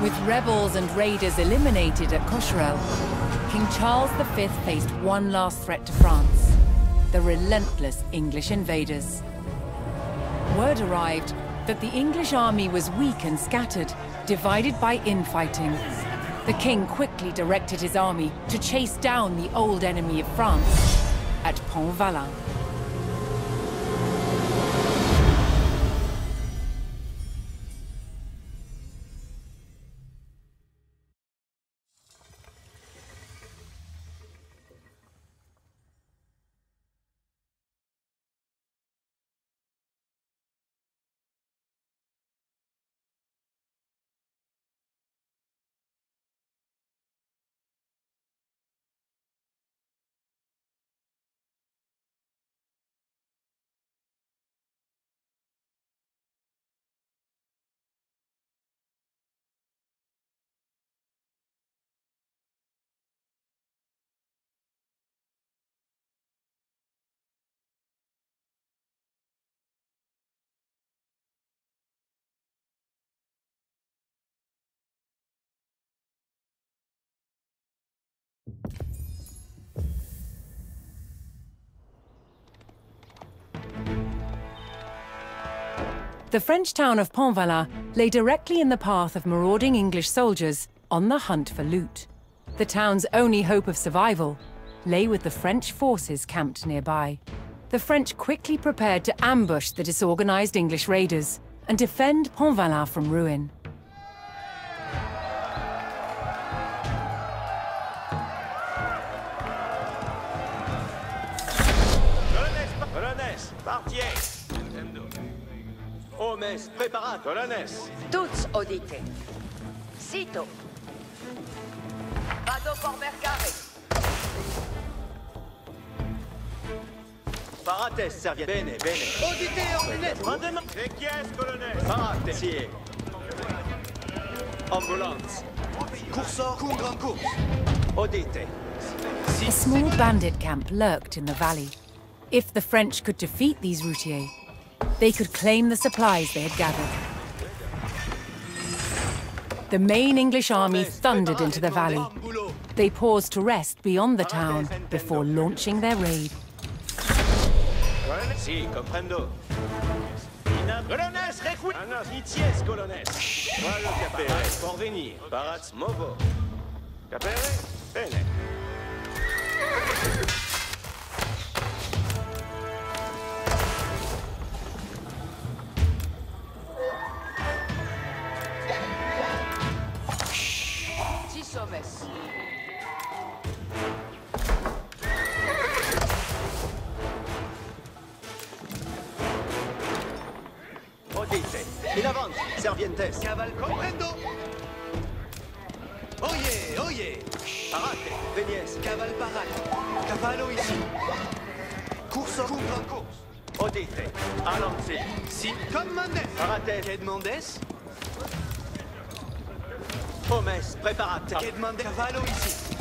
With rebels and raiders eliminated at Cocherel, King Charles V faced one last threat to France: the relentless English invaders. Word arrived that the English army was weak and scattered, divided by infighting. The king quickly directed his army to chase down the old enemy of France at Pont-Valin. The French town of Pont-Valin lay directly in the path of marauding English soldiers on the hunt for loot. The town's only hope of survival lay with the French forces camped nearby. The French quickly prepared to ambush the disorganized English raiders and defend Pont-Valin from ruin. Homes, preparat, colones. Tuts audite. Sito. Vado por mercare. Parates, serviette. Bene, bene. Audite ordinez. Rendement. Equies, colones. Parate, sier. Ambulance. Coursor, cum grand course. Audite. A small bandit camp lurked in the valley. If the French could defeat these routiers, they could claim the supplies they had gathered. The main English army thundered into the valley. They paused to rest beyond the town before launching their raid. Si, comprendo. Colones, recuit. Itiès, colones. Voilà, capere. Porvenir. Parats, movo. Capere? Bene. Odite. In avant, servientes. Caval comprendo. Oye, oye. Parate, venies. Caval parate. Cavallo ici. Course, cum grand course. Odite. Allons-y. Si, commandes. Parate. Que demandes? Homes, preparate. Que demandes? Cavallo ici.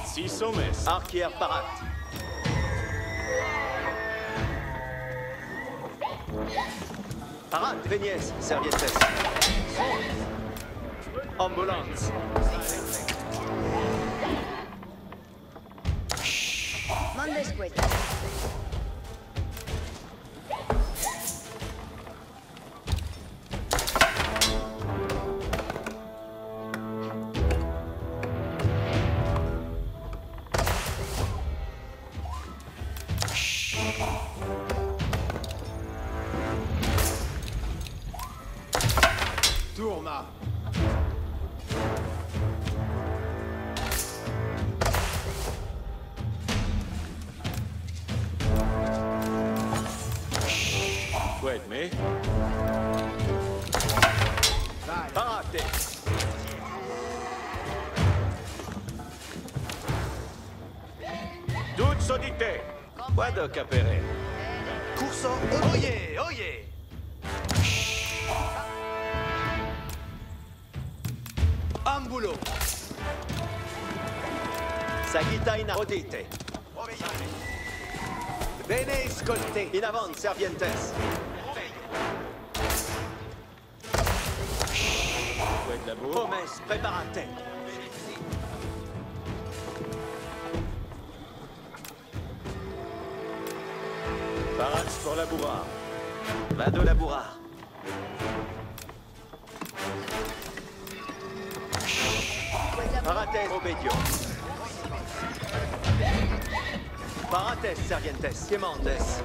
Six homes. Arquier parate. Parate, venies, serviettes. Ambulance. Mandes pues. Tourma. Wait, me? Parate. Tuts audite. Vado capere. Curso. Oye, oye. Ambulo. Sagita in audite. Bene ascolté. In avant, servientes. vous. Promesse, prépare-t-elle. Barats pour la bourrard. Vado la bourrard. Parates, obédio. Parates, servientes, quemandes.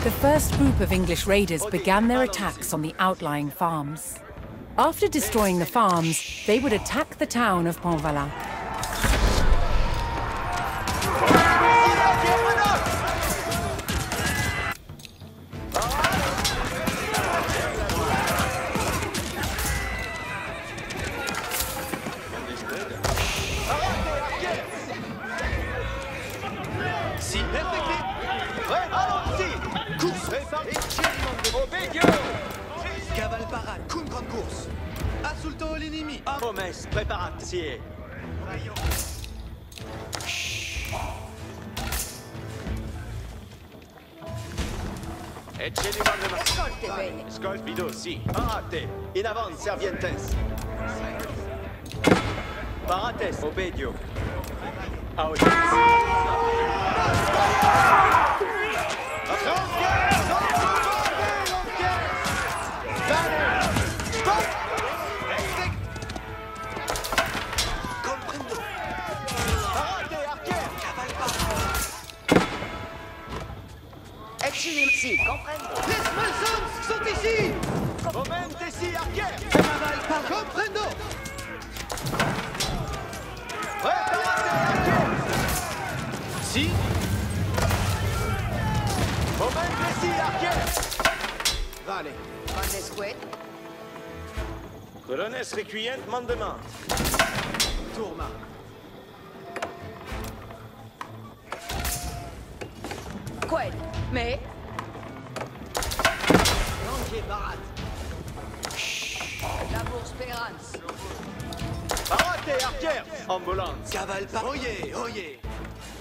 The first group of English raiders began their attacks on the outlying farms. After destroying the farms, they would attack the town of Pontvala. Cavale parade, cum grande course. Assulto l'ennemi. Promesse, préparatie. Ascolte bene. Scolpido, sì. Parate. In avanti, servientes. Parates, obedio. Comprendo. Parate, arquer. Cavale parade. Excellent. Si, comprendo. Les Malsons sont ici. Momente, sì, arquer. Cavale parade. Comprendo. Parate, arquer. Si. Momente, sì, arquer. Vale. Mandesque. Colones requient mandement. Tourma. Quel. Mais. Lanquier parade. Labour Spérance. Parate, arquer. Ambulance. Cavale parade. Oyez, oyez.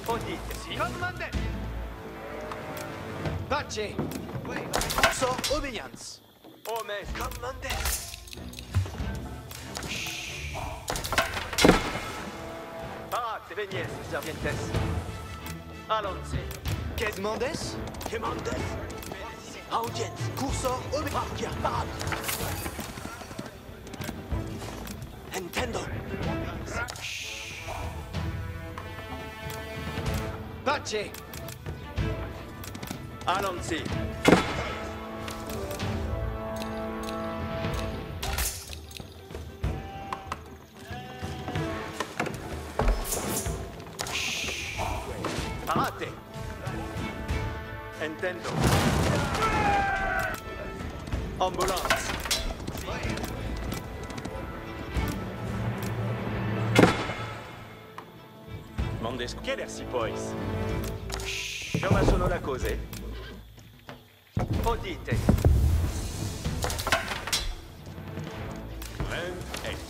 Audite, sì. Commandez. Pace. Corso obedience. Omes. Commandez. Parate, venies, servientes. Allons-y. Quemandes. Quemandes. Audience. Corso obedience. Parade. Intendo. Pace. Allons-y. Parate. Intendo. Ambulance. Mondes. Chiedersi poi. Come sono le cose? Odite.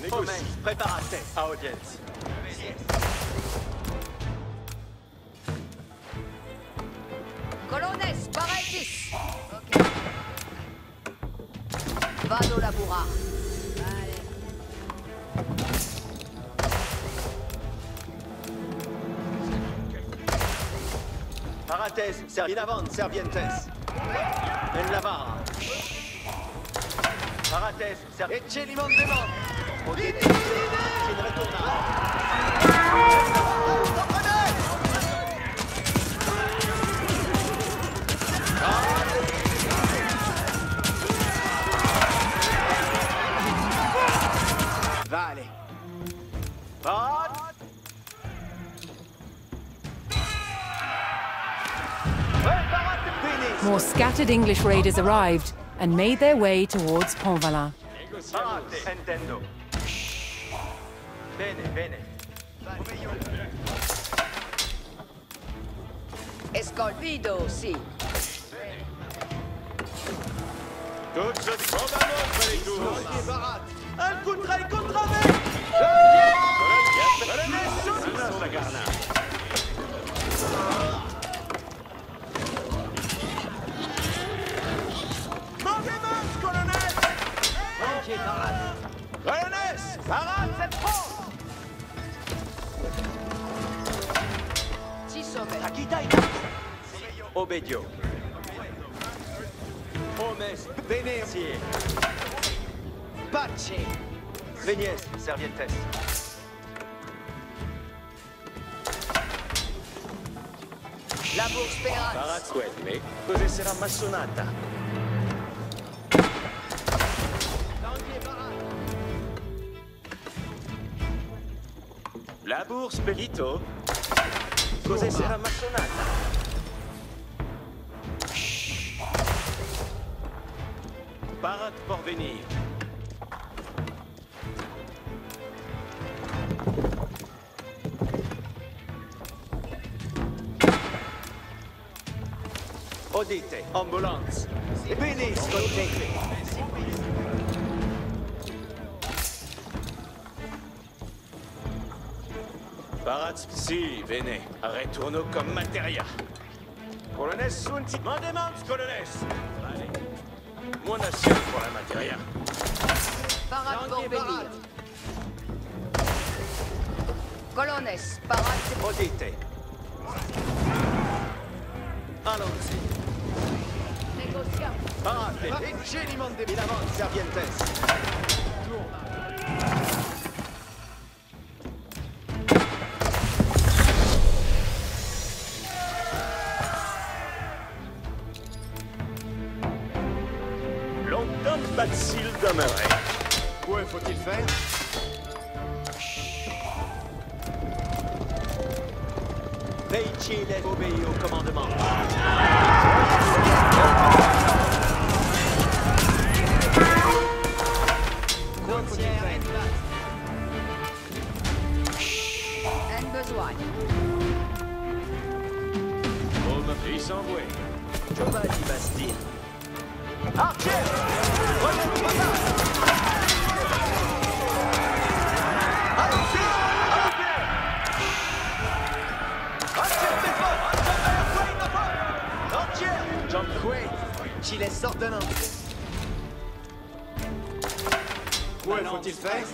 Omen, preparate. Audience. Colonnes, paraetis. Ok. Vado labura. Parates, in avant, servientes. En lavara. Parates, Ecce limondement. Odite. Sin retornare. Vale. Parate. More scattered English raiders arrived and made their way towards Pontvala. Parate, intendo. Bene, bene. Escolpido, sì. Tutto di vamos per il tuo. Al contrai contra me. La garna. Moviments, colonel. Colonnes, parade cette France. Si sommet. Akita Obedio. Omes, Venez. Pace. Vénies, Servientes. La bourse Peraz. Parazzuelle, cos'è sarà massonata? La bourse Pelito, cos'è sarà massonata? Parade Porvenir. Odite, ambulance. Bene, scoltete. Paraz, si, bene. Retourno comme materia. Colonnes sunt... Mandemans, colonnes. Allez. Mon nation pour la materia. Parade Porvenir. Colonnes, parade. Odite. Allons-y. Négociant. Parade. Ingeniment de Milavant, Servientes. Longtemps bacille demeurait. Quoi faut-il faire? Veichi laisse obéir au commandement. Frontière en place. Un besoin. Homme puissant voué. Giovanni Bastille. Archer! Relève le bâtard! Allons-y! Archer défend! Archer! John Quay, Chile ordonnance. Quoi faut-il faire?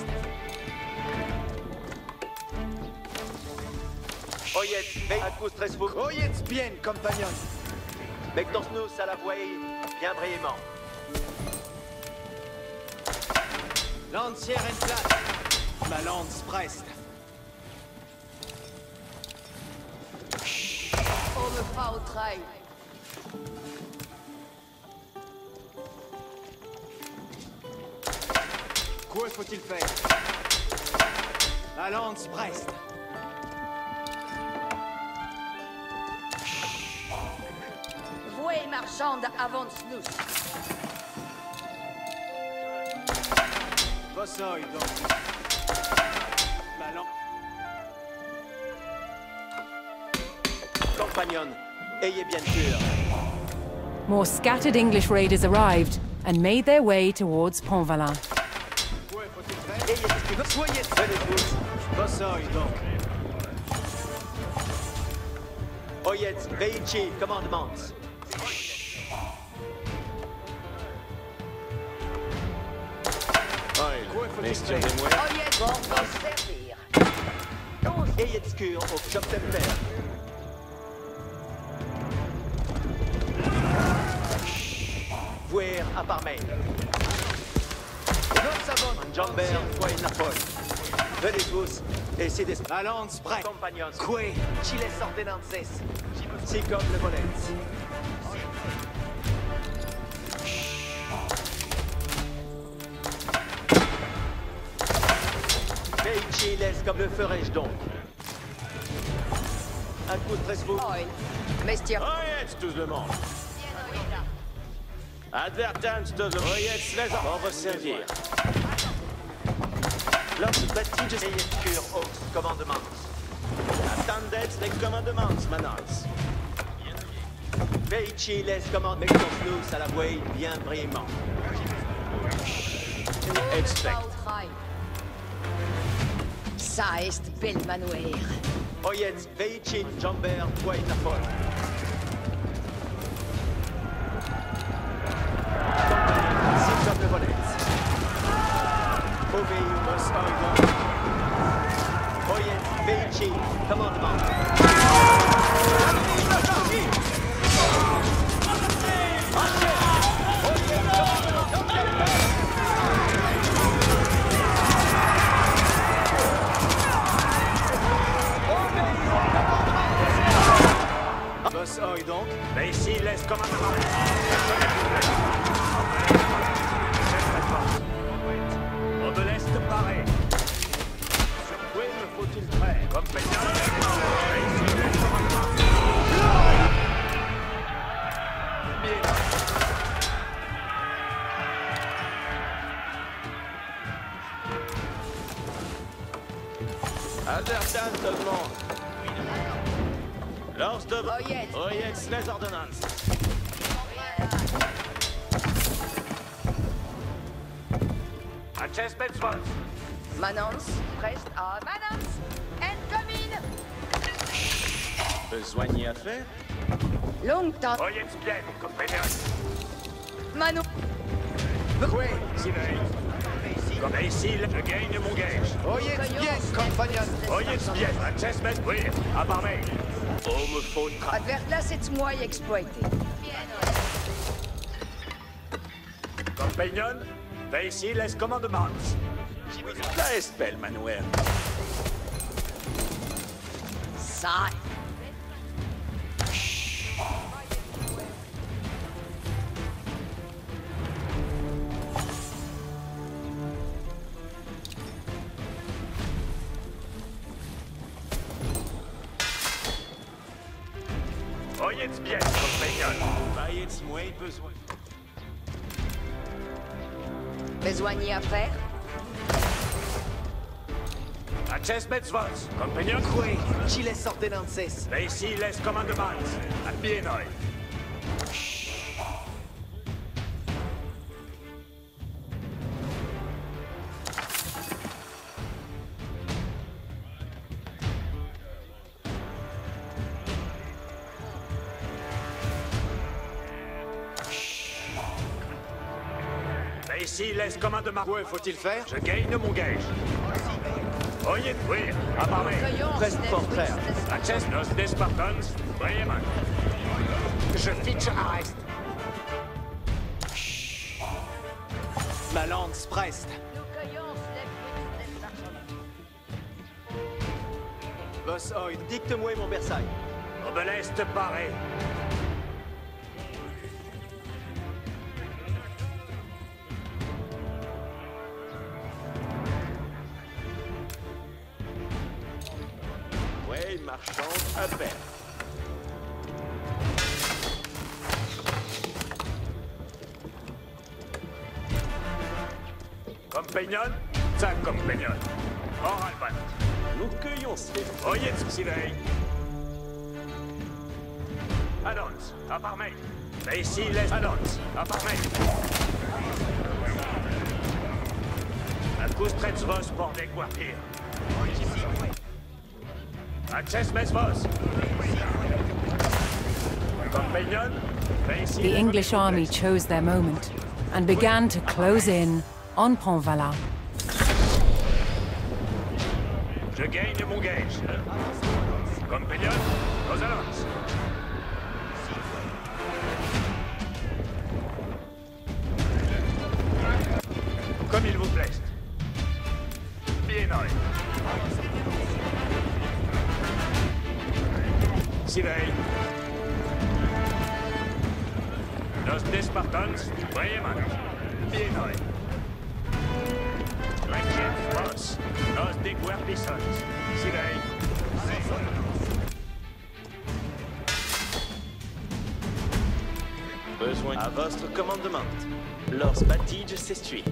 Oyet, acus tresfou. Oyez bien, compagnon. Mectors-nous à la voie, bien brillamment. Lancière en place. Ma lance preste. On me fera au trail. Quoi faut-il faire? Ma lance preste. Vouée marchande avance-nous. Bossoy donc. Ma lance. Compagnon, ayez bien sûr. More scattered English raiders arrived and made their way towards Pontvalin. Quoi faut-il faire? Soyez venez tous. Bossoy donc. Oyet, Veichi, commandements. Quoi faut-il Messieurs faire? des mouettes. Oyez, bon, va servir. Ayez cure au job temper. Voir à Parmain. Nos savons. Jambert, foi et Napole. Venez tous, et c'est des Ma lance prête. compagnons. Quoi? Chile ordonnances. Si comme le volet. Veichi laisse comme le ferais-je donc. Un coup de presse-vous. Oil. Mestier. Oyez tout le monde. Advertance de l'Oyet, les on va servir. Lorsque bâti, je ayez cure aux commandements. Attendez les commandements, manance. Veichi laisse commande, mais nous à la voie bien brillamment. Expect. Ça est bel manoir. Oyet, Veichi, Jambert, foi et Napole. Si comme le volet. laisse comme un bras. Obeleste paré. Sur quoi me faut-il prêt? Comme Peñon. Albertan te demande. Lors de... Oyez les ordonnances. A Chespetsvold. Manans, prest à Manans, and commune. Besoin à faire? Longtemps. Oyez bien, compagnon. Manon. Oui. Sylvain. Comme ici, je gagne mon gage. Oyez bien, compagnon. Oyez bien, à Chespet, oui, à Barmay. Oh, me faut une trappe. Advert c'est moi exploité. Compagnon, fais ici les commandements. La espelle, Manuel. Ça. Oyez bien, compagnon. Voyez moi besoin. Besoigné à faire. A Chespetsvold, compagnon. Oui, Chiles ordenances. Fais ici les commandements. À bien oeil. Ici, les commandements. Quoi faut-il faire? Je gagne mon gage. Oyez, oui, à Barmay. Presque contraire. A chest nos des Spartans, vraiment. Je fiche arrest. Ma lance preste. Boss Hoyd, dicte-moi mon Versailles. Obeleste paré. Ouais, marchande à peine. Compagnon, ça compagnon. Oralban. Nous cueillons ces... Oyez, Sylvain. Annonce, à Barmay. Et ici, les annonces, à Barmay. À Kustretzvos pour des guardiers. À Chespetsvold. Compagnon, et ici... The English army chose their moment and began to close in on Pontvala. Je gagne mon gage. Compagnon, aux annonces. Comme il vous plaise. Bien oeil. Sylvain. Nos des Spartans, vraiment. Bien oeil. Boss, nos des Guerpissons. Sylvain. Besoin à votre commandement. Lors Batige s'essuie.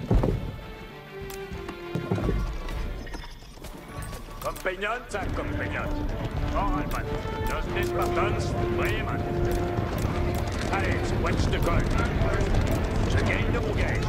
Compagnon, ça compagnon. Oralman, nos des Spartans, vraiment. Allez, watch the call. Je gagne de mon gage.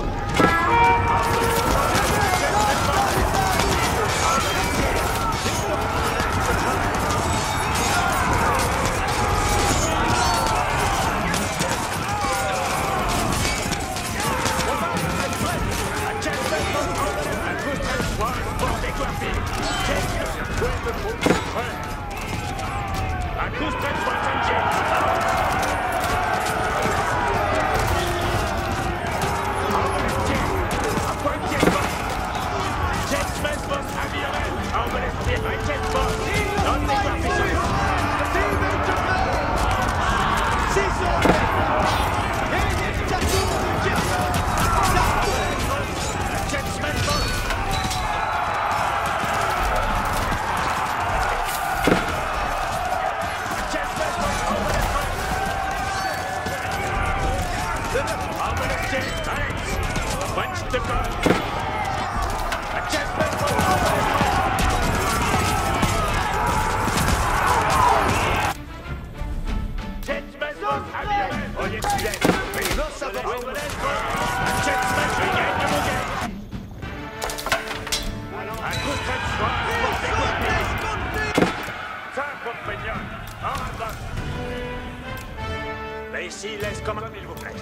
Mais ici, laisse comme un, il vous plaît.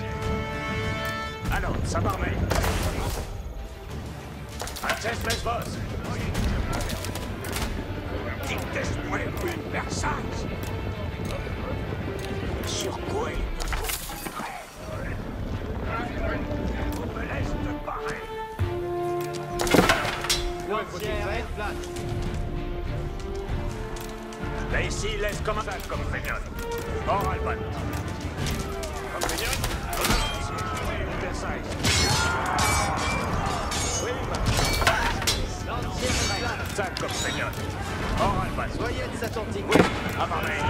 Alors, ça m'armée. Acest Lesbos. Dictez-moi une Versailles. Sur quoi il on me laisse te parer. Mais ici, laisse comme un sac, comme Feignol. Or Alban. Comme Feignol. Versailles. Oui, sac comme Feignol. Or Alban. Soyez attentifs. Oui, à Marseille.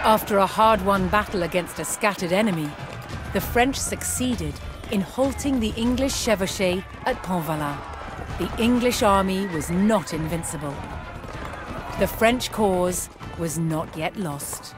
After a hard-won battle against a scattered enemy, the French succeeded in halting the English chevauchée at Pontvalin. The English army was not invincible. The French cause was not yet lost.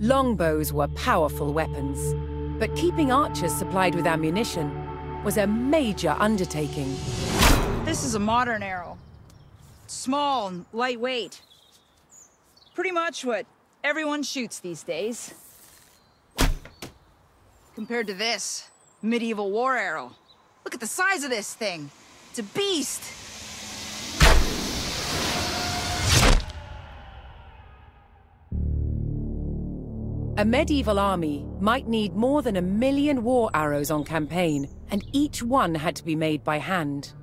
Longbows were powerful weapons, but keeping archers supplied with ammunition was a major undertaking. This is a modern arrow. Small and lightweight. Pretty much what everyone shoots these days. Compared to this, medieval war arrow. Look at the size of this thing. It's a beast. A medieval army might need more than 1 million war arrows on campaign, and each one had to be made by hand.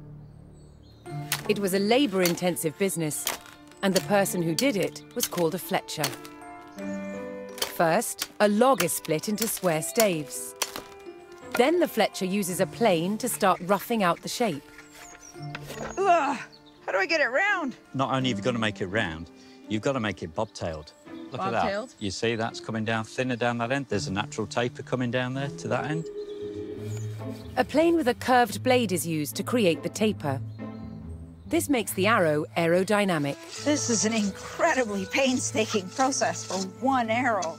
It was a labor-intensive business, and the person who did it was called a fletcher. First, a log is split into square staves. Then the fletcher uses a plane to start roughing out the shape. Ugh, how do I get it round? Not only have you got to make it round, you've got to make it bobtailed. Look at that. Bobtailed? You see that's coming down thinner down that end? There's a natural taper coming down there to that end. A plane with a curved blade is used to create the taper. This makes the arrow aerodynamic. This is an incredibly painstaking process for one arrow.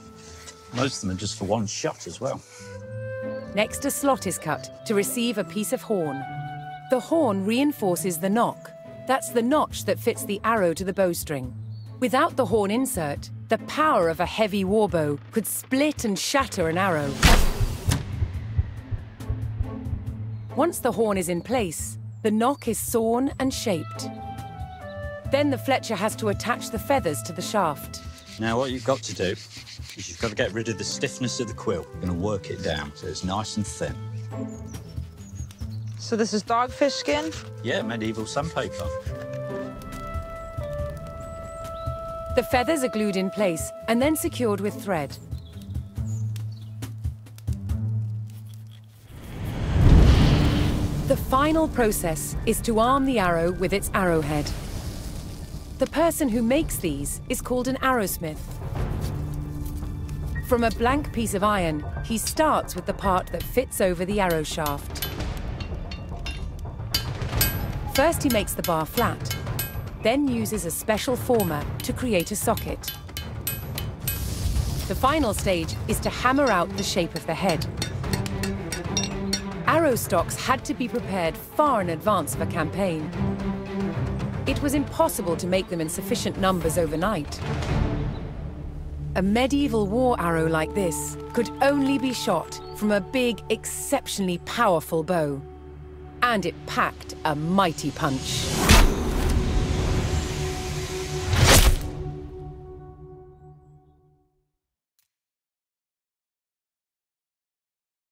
Most of them are just for one shot as well. Next, a slot is cut to receive a piece of horn. The horn reinforces the nock. That's the notch that fits the arrow to the bowstring. Without the horn insert, the power of a heavy warbow could split and shatter an arrow. Once the horn is in place, the nock is sawn and shaped. Then the fletcher has to attach the feathers to the shaft. Now what you've got to do is you've got to get rid of the stiffness of the quill. You're going to work it down so it's nice and thin. So this is dogfish skin? Yeah, medieval sandpaper. The feathers are glued in place and then secured with thread. The final process is to arm the arrow with its arrowhead. The person who makes these is called an arrowsmith. From a blank piece of iron, he starts with the part that fits over the arrow shaft. First, he makes the bar flat, then uses a special former to create a socket. The final stage is to hammer out the shape of the head. Arrow stocks had to be prepared far in advance of a campaign. It was impossible to make them in sufficient numbers overnight. A medieval war arrow like this could only be shot from a big, exceptionally powerful bow. And it packed a mighty punch.